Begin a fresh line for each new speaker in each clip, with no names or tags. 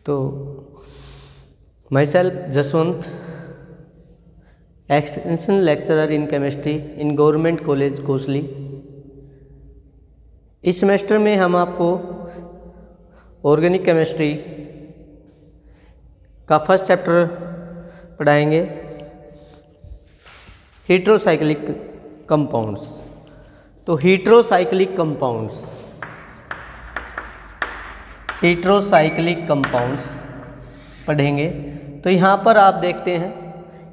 तो my self Jaswant, extension lecturer in chemistry in government college Kosli. इस semester में हम आपको ऑर्गेनिक केमिस्ट्री का फर्स्ट चैप्टर पढ़ाएंगे, हेटेरोसाइक्लिक कंपाउंड्स। तो हेटेरोसाइक्लिक कंपाउंड्स पढ़ेंगे। तो यहाँ पर आप देखते हैं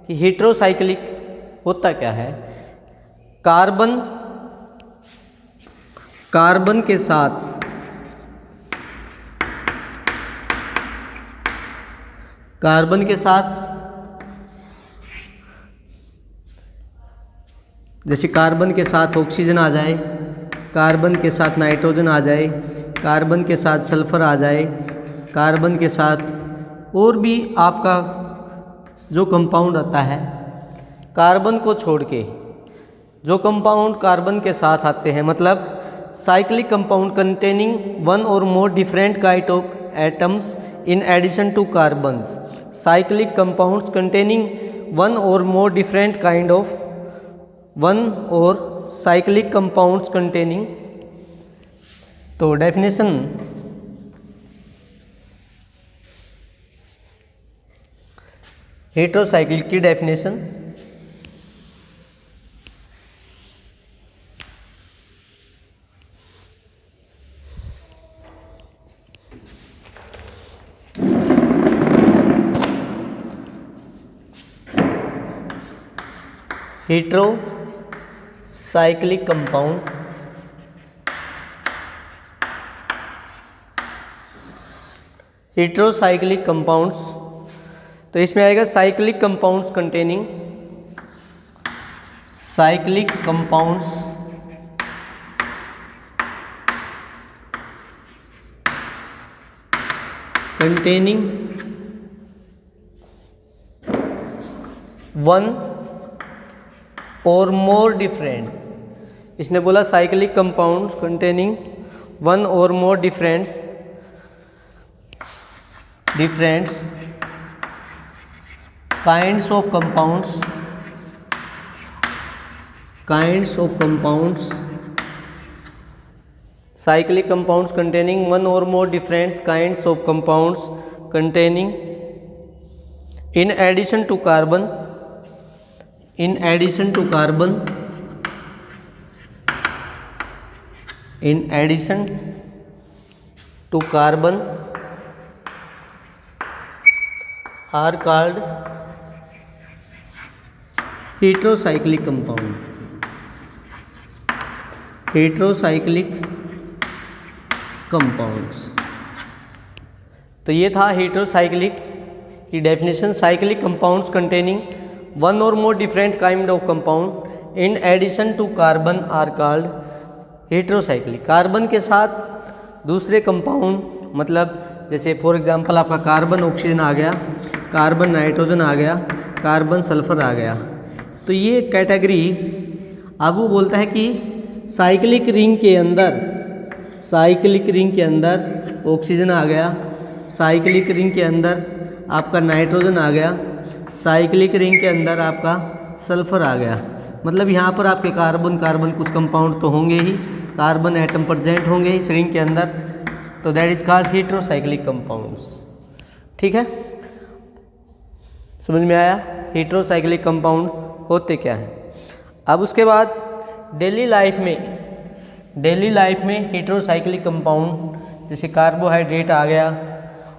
कि हेटेरोसाइक्लिक होता क्या है। कार्बन के साथ जैसे कार्बन के साथ ऑक्सीजन आ जाए, कार्बन के साथ नाइट्रोजन आ जाए, कार्बन के साथ सल्फर आ जाए, कार्बन के साथ और भी आपका जो कंपाउंड आता है, कार्बन को छोड़ के जो कंपाउंड कार्बन के साथ आते हैं, मतलब cyclic compound containing one or more different kind of atoms in addition to carbons. Cyclic compounds containing one or more different kind of cyclic compounds containing. तो डेफिनेशन, हेटेरोसाइक्लिक की डेफिनेशन हेटेरोसाइक्लिक कंपाउंड्स, तो इसमें आएगा cyclic compounds containing one or more different. इसने बोला cyclic compounds containing one or more different kinds of compounds, cyclic compounds containing one or more different kinds of compounds containing in addition to carbon are called heterocyclic compounds। तो ये था heterocyclic की definition. Cyclic compounds containing one or more different kind of compound in addition to carbon are called heterocyclic. Carbon के साथ दूसरे compound, मतलब जैसे for example आपका कार्बन ऑक्सीजन आ गया, कार्बन नाइट्रोजन आ गया, कार्बन सल्फर आ गया। तो ये कैटेगरी अब वो बोलता है कि साइक्लिक रिंग के अंदर ऑक्सीजन आ गया, साइक्लिक रिंग के अंदर आपका नाइट्रोजन आ गया, साइक्लिक रिंग के अंदर आपका सल्फर आ गया। मतलब यहाँ पर आपके कार्बन कुछ कंपाउंड तो होंगे ही, कार्बन एटम प्रेजेंट होंगे इस रिंग के अंदर। तो that is called heterocyclic compounds. ठीक है, समझ में आया हेटेरोसाइक्लिक कंपाउंड होते क्या हैं। अब उसके बाद डेली लाइफ में हेटेरोसाइक्लिक कंपाउंड जैसे कार्बोहाइड्रेट आ गया,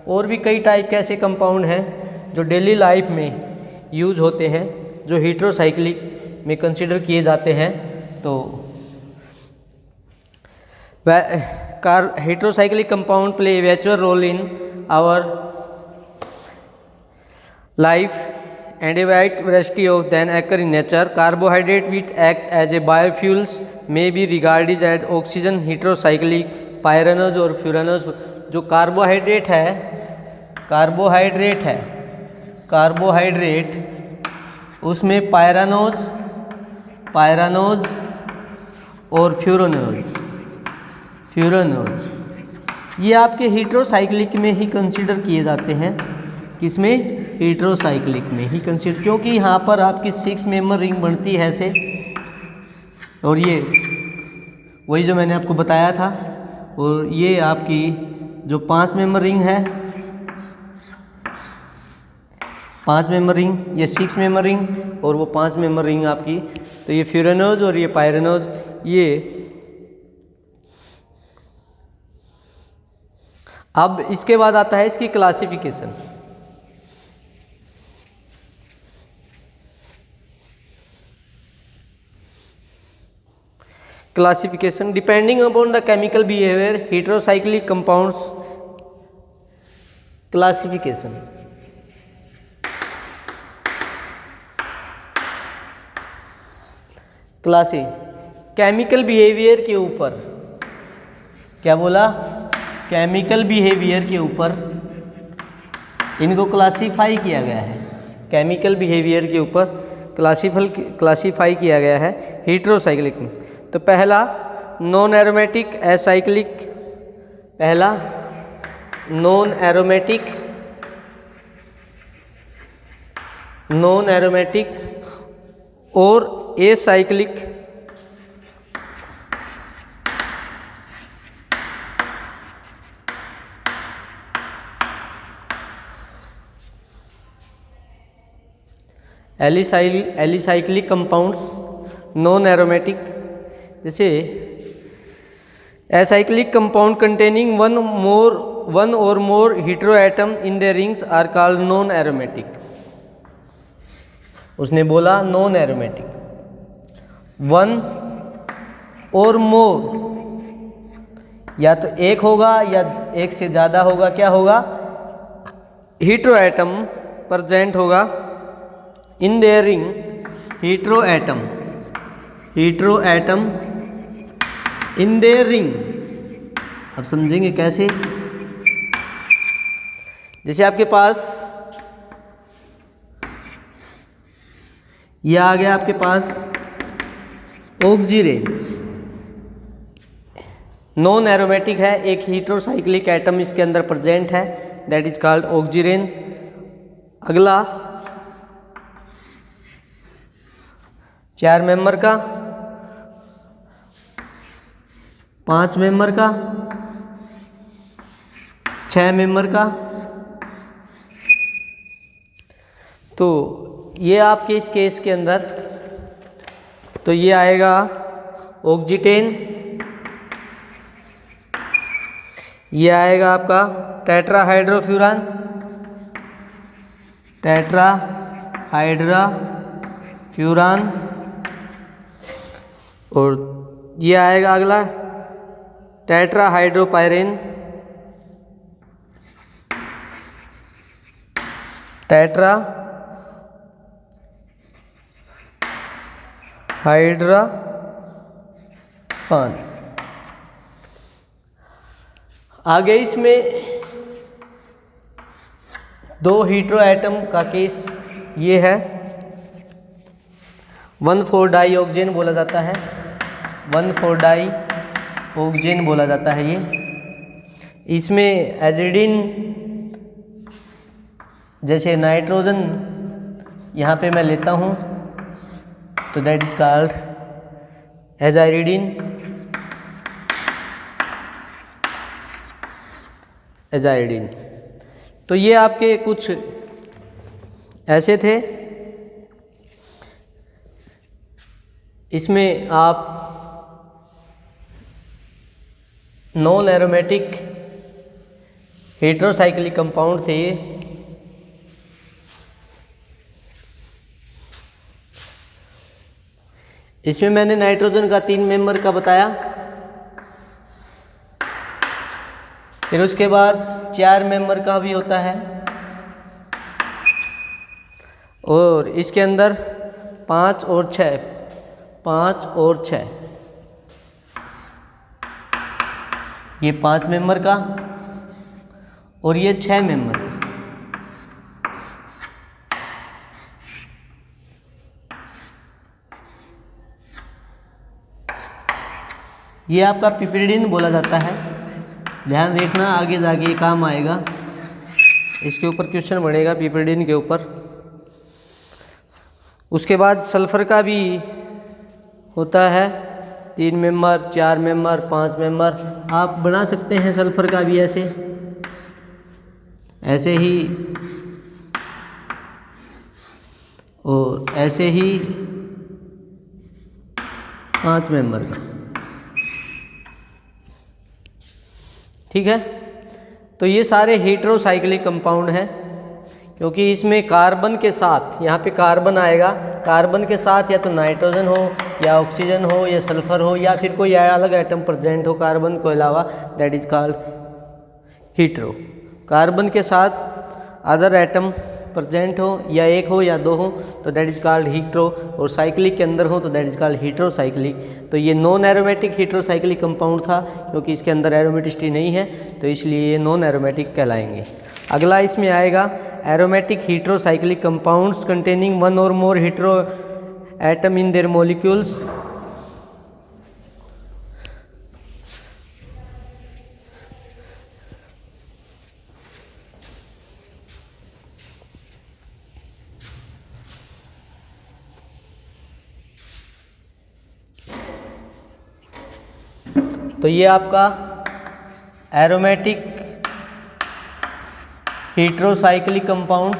और भी कई टाइप के ऐसे कंपाउंड हैं जो डेली लाइफ में यूज होते हैं, जो हेटेरोसाइक्लिक में कंसिडर किए जाते हैं। तो heterocyclic compound play a mature role in our life and a wide variety of them occur in nature. Carbohydrate which act as a biofuels may be regarded as oxygen heterocyclic, pyranose और furanose। जो carbohydrate उसमें pyranose और furanose ये आपके heterocyclic में ही consider किए जाते हैं। किसमें? हीट्रोसाइक्लिक में ही कंसीडर, क्योंकि यहाँ पर आपकी 6 मेंबर रिंग बनती है ऐसे, और ये वही जो मैंने आपको बताया था। और ये आपकी जो 5 मेंबर रिंग है, 5 मेंबर रिंग, ये 6 मेंबर रिंग और वो 5 मेंबर रिंग आपकी। तो ये फ्यूरेनोज और ये पायरेनोज। ये अब इसके बाद आता है इसकी classification. Classification depending upon the chemical behaviour heterocyclic compounds. Classification classy chemical behaviour के ऊपर, क्या बोला? केमिकल बिहेवियर के ऊपर इनको क्लासीफाई किया गया है। केमिकल बिहेवियर के ऊपर क्लासीफाई किया गया है हेटेरोसाइक्लिक में। तो पहला नॉन एरोमेटिक एसाइक्लिक, पहला नॉन एरोमेटिक और acyclic alicyclic compounds. Non aromatic जैसे acyclic compound containing one or more heteroatom in the rings are called non aromatic. उसने बोला नॉन एरोमेटिक, वन और मोर, या तो एक होगा या एक से ज़्यादा होगा, क्या होगा? हेटेरोएटम प्रेजेंट होगा in their ring. Heteroatom in their ring. अब समझेंगे कैसे। जैसे आपके पास यह आ गया, आपके पास ऑक्सीजन नॉन एरोमेटिक है, एक हेटेरोसाइक्लिक एटम इसके अंदर प्रेजेंट है, दैट इज कॉल्ड ऑक्सीजन। अगला 4 मेंबर का, 5 मेंबर का, 6 मेंबर का। तो ये आपके इस केस के अंदर तो ये आएगा ऑक्सीटेन, ये आएगा आपका टेट्राहाइड्रोफ्यूरान, और ये आएगा अगला टेट्राहाइड्रोपायरेन, टेट्राहाइड्रोपान। आगे इसमें 2 हेटेरोएटम का केस ये है, 1,4-डाई ऑक्सीजन बोला जाता है, 1,4-डाई ऑक्सीजन बोला जाता है ये। इसमें एजिडिन, जैसे नाइट्रोजन यहाँ पे मैं लेता हूँ तो दैट इज कॉल्ड एजाइडिन। तो ये आपके कुछ ऐसे थे। इसमें आप नॉन एरोमेटिक हेटेरोसाइक्लिक कंपाउंड थे ये। इसमें मैंने नाइट्रोजन का 3 मेंबर का बताया, फिर उसके बाद 4 मेंबर का भी होता है, और इसके अंदर 5 और 6, ये 5 मेंबर का और ये 6 मेंबर का। ये आपका पिपरिडिन बोला जाता है, ध्यान रखना, आगे जाके काम आएगा। इसके ऊपर क्वेश्चन बनेगा पिपरडीन के ऊपर। उसके बाद सल्फर का भी होता है 3 मेंबर, 4 मेंबर, 5 मेंबर। आप बना सकते हैं सल्फर का भी ऐसे ही और ऐसे ही 5 मेंबर का। ठीक है, तो ये सारे हेटेरोसाइक्लिक कंपाउंड हैं, क्योंकि इसमें कार्बन के साथ, यहाँ पे कार्बन आएगा, कार्बन के साथ या तो नाइट्रोजन हो या ऑक्सीजन हो या सल्फर हो या फिर कोई अलग एटम प्रेजेंट हो कार्बन को अलावा, that is called hetero. Carbon के साथ अदर एटम प्रेजेंट हो या एक हो या दो हो तो दैट इज कॉल्ड हेटेरो, और साइक्लिक के अंदर हो तो दैट इज कॉल्ड हेटेरोसाइक्लिक। तो ये नॉन एरोमेटिक हेटेरोसाइक्लिक कंपाउंड था, क्योंकि इसके अंदर एरोमेटिसिटी नहीं है तो इसलिए ये नॉन एरोमेटिक कहलाएंगे। अगला इसमें आएगा aromatic heterocyclic compounds containing one or more hetero atom in their molecules. तो ये आपका aromatic heterocyclic compounds,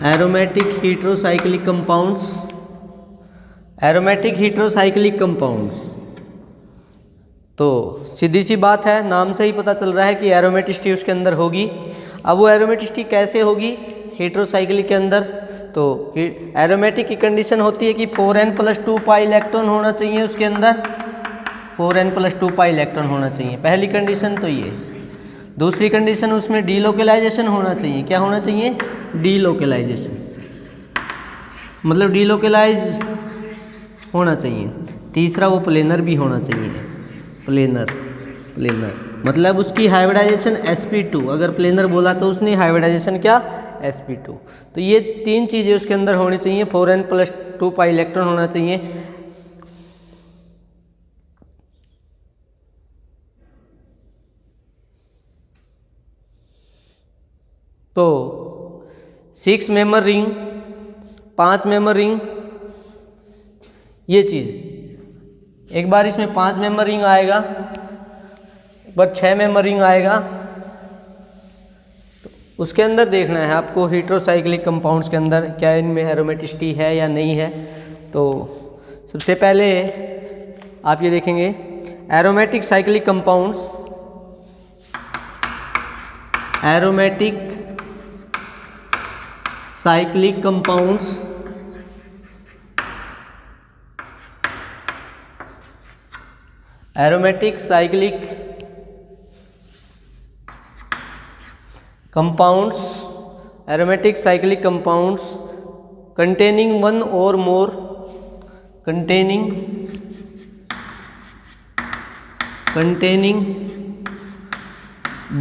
aromatic heterocyclic compounds, aromatic heterocyclic compounds. तो सीधी सी बात है, नाम से ही पता चल रहा है कि एरोमेटिसिटी उसके अंदर होगी। अब वो एरोमेटिसिटी कैसे होगी हेटेरोसाइक्लिक के अंदर? तो एरोमेटिक की कंडीशन होती है कि 4n+2 पाई इलेक्ट्रॉन होना चाहिए उसके अंदर, 4n+2 पाई इलेक्ट्रॉन होना चाहिए, पहली कंडीशन तो ये। दूसरी कंडीशन उसमें डीलोकेलाइजेशन होना चाहिए। क्या होना चाहिए? डीलोकेलाइजेशन, मतलब डीलोकेलाइज होना चाहिए। तीसरा वो प्लेनर भी होना चाहिए, प्लेनर मतलब उसकी हाइब्रिडाइजेशन sp2, अगर प्लेनर बोला तो उसने हाइब्रिडाइजेशन क्या? sp2। तो ये 3 चीज़ें उसके अंदर होनी चाहिए, 4n+2 पाई इलेक्ट्रॉन होना चाहिए। तो 6 मेंबर रिंग, 5 मेंबर रिंग, ये चीज़ एक बार इसमें 5 मेंबर रिंग आएगा, एक बार 6 मेंबर रिंग आएगा। तो उसके अंदर देखना है आपको हेटेरोसाइक्लिक कंपाउंड्स के अंदर क्या इनमें एरोमेटिसिटी है या नहीं है। तो सबसे पहले आप ये देखेंगे aromatic cyclic compounds, aromatic cyclic compounds, aromatic cyclic compounds, aromatic cyclic compounds containing one or more, containing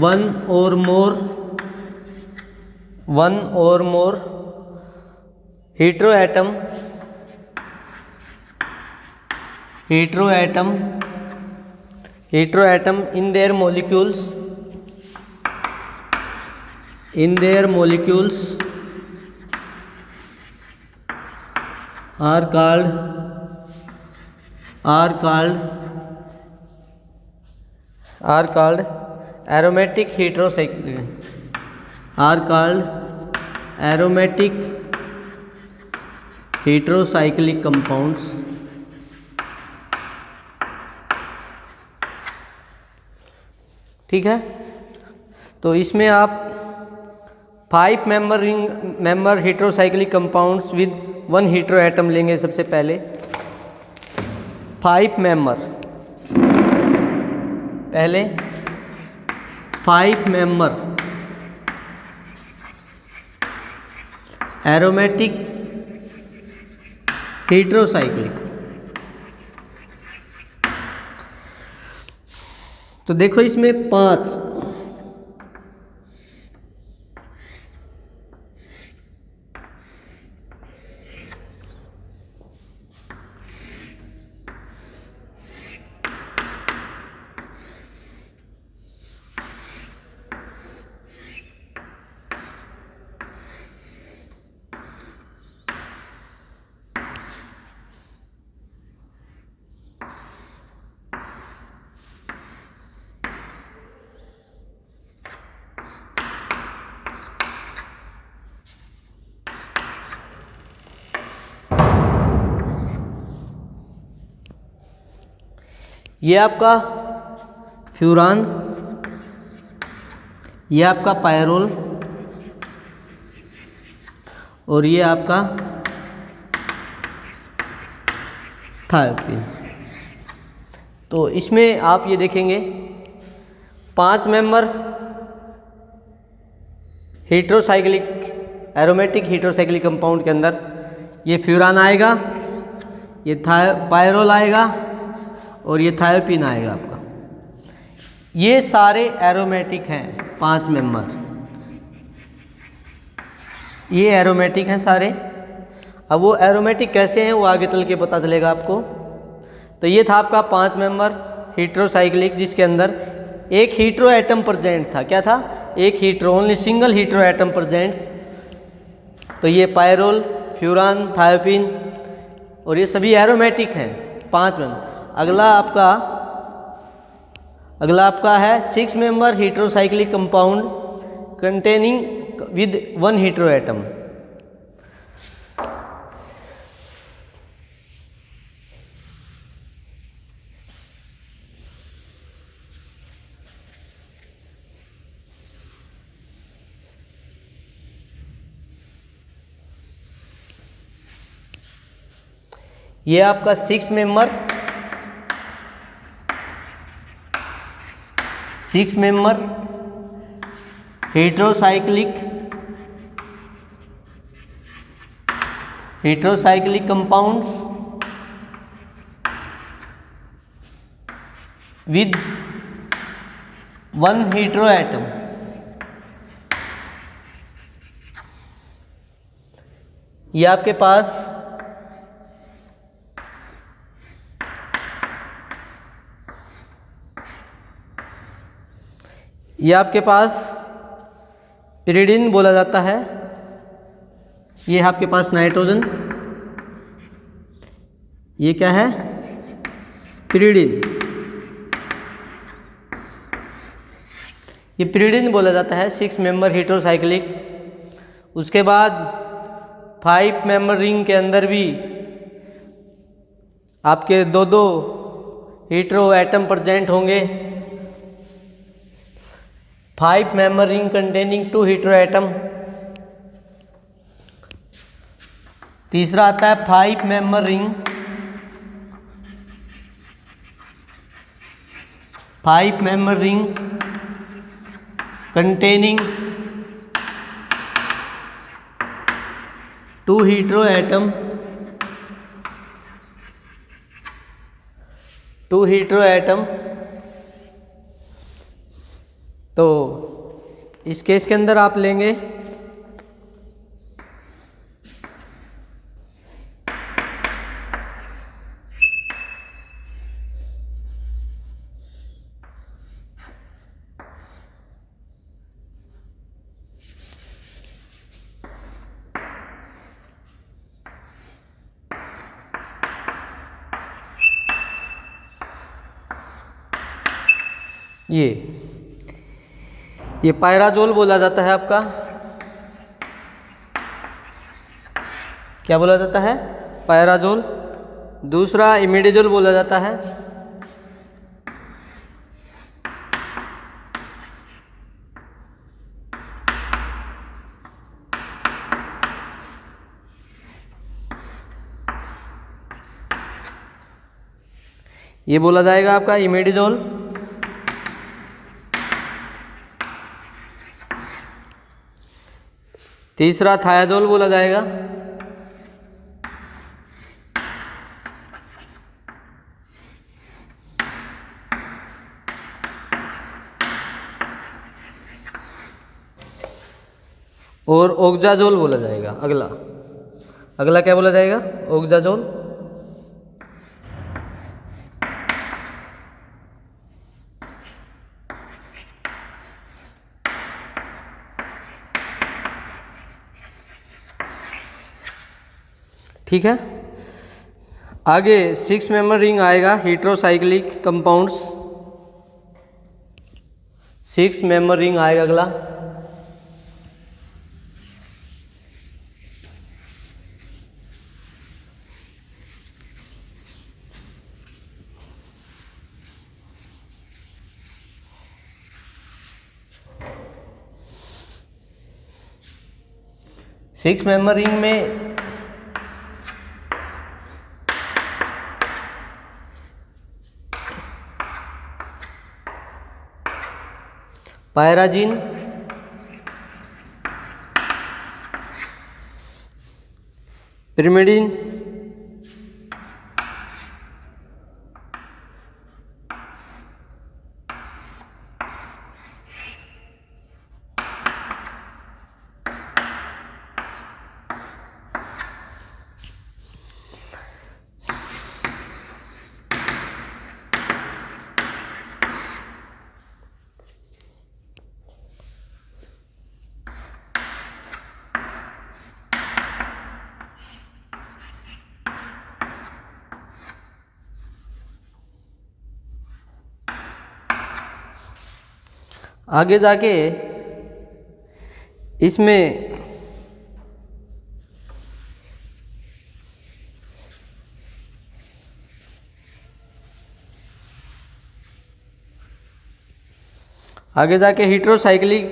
one or more heteroatom in their molecules are called aromatic heterocyclic, are called aromatic heterocyclic compounds। ठीक है, तो इसमें आप 5 member heterocyclic compounds with 1 hetero atom लेंगे। सबसे पहले 5 member, पहले 5 member aromatic heterocyclic. तो देखो इसमें 5 5 ये आपका फ्यूरान, ये आपका पायरोल और ये आपका थायोपिन। तो इसमें आप ये देखेंगे 5 member heterocyclic aromatic heterocyclic compound के अंदर ये फ्यूरान आएगा, ये पायरोल आएगा और ये थायोपिन आएगा आपका। ये सारे एरोमेटिक हैं 5 मेंबर, ये एरोमेटिक हैं सारे। अब वो एरोमेटिक कैसे हैं वो आगे चल के पता चलेगा आपको। तो ये था आपका 5 मेंबर हेट्रोसाइक्लिक, जिसके अंदर एक हीट्रो एटम प्रेजेंट था। क्या था? एक hetero, only single hetero atom presents. तो ये पायरोल, फ्यूरान, थायोपिन और ये सभी एरोमेटिक हैं 5 मेंबर। अगला आपका है 6 member heterocyclic compound containing with 1 hetero atom. ये आपका 6 member heterocyclic compounds with 1 hetero atom. ये आपके पास पिरिडिन बोला जाता है। ये आपके पास नाइट्रोजन, ये क्या है? पिरिडिन। ये पिरिडिन बोला जाता है 6 मेंबर हेट्रोसाइक्लिक। उसके बाद 5 मेंबर रिंग के अंदर भी आपके 2 हीट्रो एटम प्रेजेंट होंगे। 5 member ring containing 2 hetero atom. तीसरा आता है 5 member ring containing 2 hetero atom. तो इस केस के अंदर आप लेंगे ये पायराजोल बोला जाता है आपका। क्या बोला जाता है? पायराजोल। दूसरा इमिडाजोल बोला जाता है। ये बोला जाएगा आपका इमिडाजोल। तीसरा थायाजोल बोला जाएगा। और ओक्जाजोल बोला जाएगा। अगला क्या बोला जाएगा? ओक्जाजोल। ठीक है। आगे 6 मेंबर रिंग आएगा हेट्रोसाइक्लिक कंपाउंड्स। 6 मेंबर रिंग आएगा अगला। 6 मेंबर रिंग में पायराजीन, पिरिमिडीन, आगे जाके इसमें heterocyclic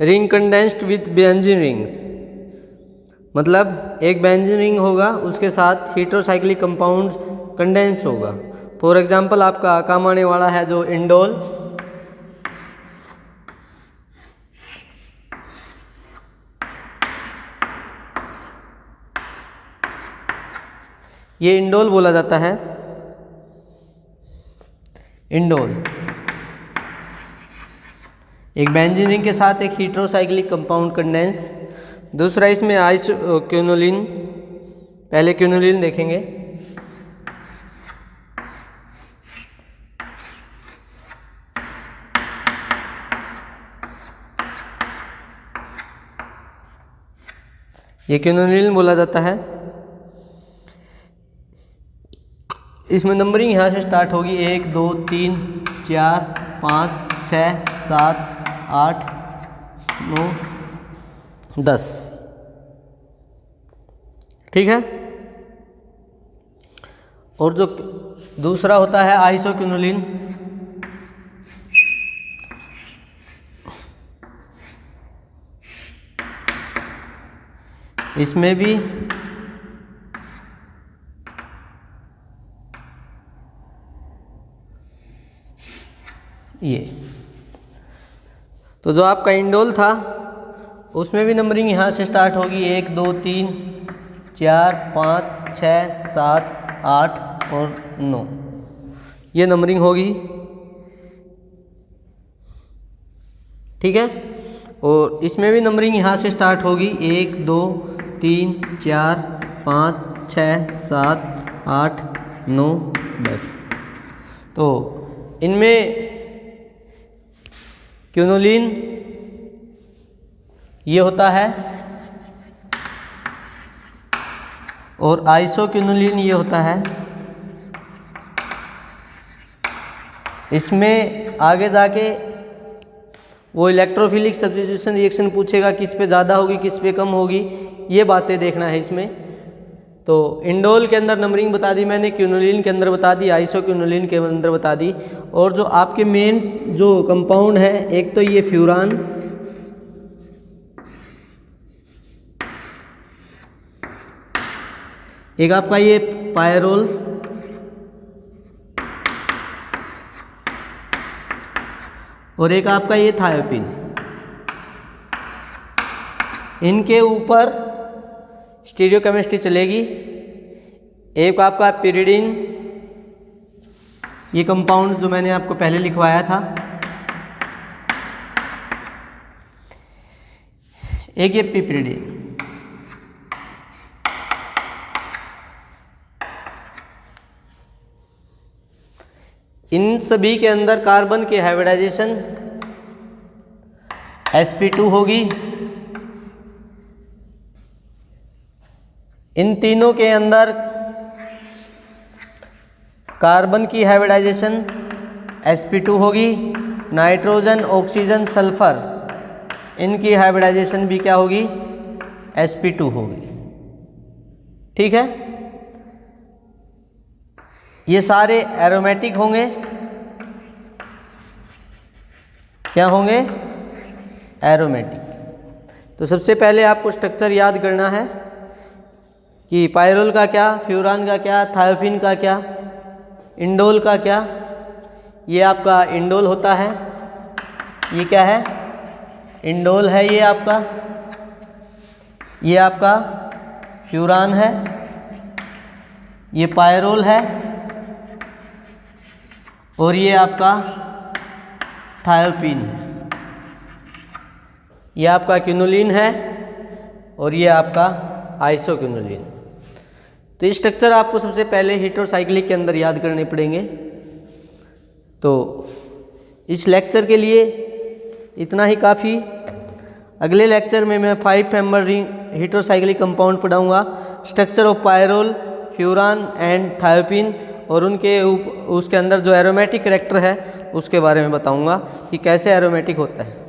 ring condensed with benzene rings, मतलब एक बेंजीन रिंग होगा उसके साथ हेटेरोसाइक्लिक कंपाउंड कंडेंस होगा। फॉर एग्जांपल आपका काम आने वाला है जो इंडोल, ये इंडोल बोला जाता है, इंडोल एक बेंजीन रिंग के साथ एक हेटेरोसाइक्लिक कंपाउंड कंडेंस। दूसरा इसमें आइसोक्विनोलिन, पहले क्विनोलिन देखेंगे। ये क्विनोलिन बोला जाता है। इसमें नंबरिंग यहाँ से स्टार्ट होगी 1 2 3 4 5 6 7 8 9 10, ठीक है। और जो दूसरा होता है आइसोक्विनोलिन, इसमें भी ये, तो जो आपका इंडोल था उसमें भी नंबरिंग यहाँ से स्टार्ट होगी 1 2 3 4 5 6 7 8 और 9, ये नंबरिंग होगी, ठीक है। और इसमें भी नंबरिंग यहाँ से स्टार्ट होगी 1 2 3 4 5 6 7 8 9 10। तो इनमें क्विनोलिन ये होता है और आइसोक्विनोलिन ये होता है। इसमें आगे जाके वो इलेक्ट्रोफिलिक सब्स्टिट्यूशन रिएक्शन पूछेगा, किस पे ज़्यादा होगी किस पे कम होगी, ये बातें देखना है इसमें। तो इंडोल के अंदर नंबरिंग बता दी मैंने, क्विनोलिन के अंदर बता दी, आइसोक्विनोलिन के अंदर बता दी। और जो आपके मेन जो कंपाउंड है, एक तो ये फ्यूरान, एक आपका ये पायरोल, और एक आपका ये थायोपिन। इनके ऊपर स्टीरियोकेमिस्ट्री चलेगी। एक आपका पिरिडीन, ये कंपाउंड जो मैंने आपको पहले लिखवाया था, एक ये पिप्रिडीन। इन सभी के अंदर कार्बन की हाइब्रिडाइजेशन sp2 होगी। इन तीनों के अंदर कार्बन की हाइब्रिडाइजेशन sp2 होगी। नाइट्रोजन, ऑक्सीजन, सल्फर, इनकी हाइब्रिडाइजेशन भी क्या होगी, sp2 होगी, ठीक है। ये सारे एरोमेटिक होंगे, क्या होंगे, एरोमेटिक। तो सबसे पहले आपको स्ट्रक्चर याद करना है कि पायरोल का क्या, फ्यूरान का क्या, थायोपीन का क्या, इंडोल का क्या। ये आपका इंडोल होता है, ये क्या है, इंडोल है ये आपका, ये आपका फ्यूरान है, ये पायरोल है और ये आपका थायोपीन है। ये आपका क्विनोलिन है और ये आपका आइसोक्विनोलिन। तो ये स्ट्रक्चर आपको सबसे पहले हेटेरोसाइक्लिक के अंदर याद करने पड़ेंगे। तो इस लेक्चर के लिए इतना ही काफ़ी। अगले लेक्चर में मैं 5 मेंबर रिंग हेटेरोसाइक्लिक कंपाउंड पढ़ाऊँगा, structure of pyrrole, furan and thiophene, और उनके उसके अंदर जो एरोमेटिक करैक्टर है उसके बारे में बताऊँगा कि कैसे एरोमेटिक होता है।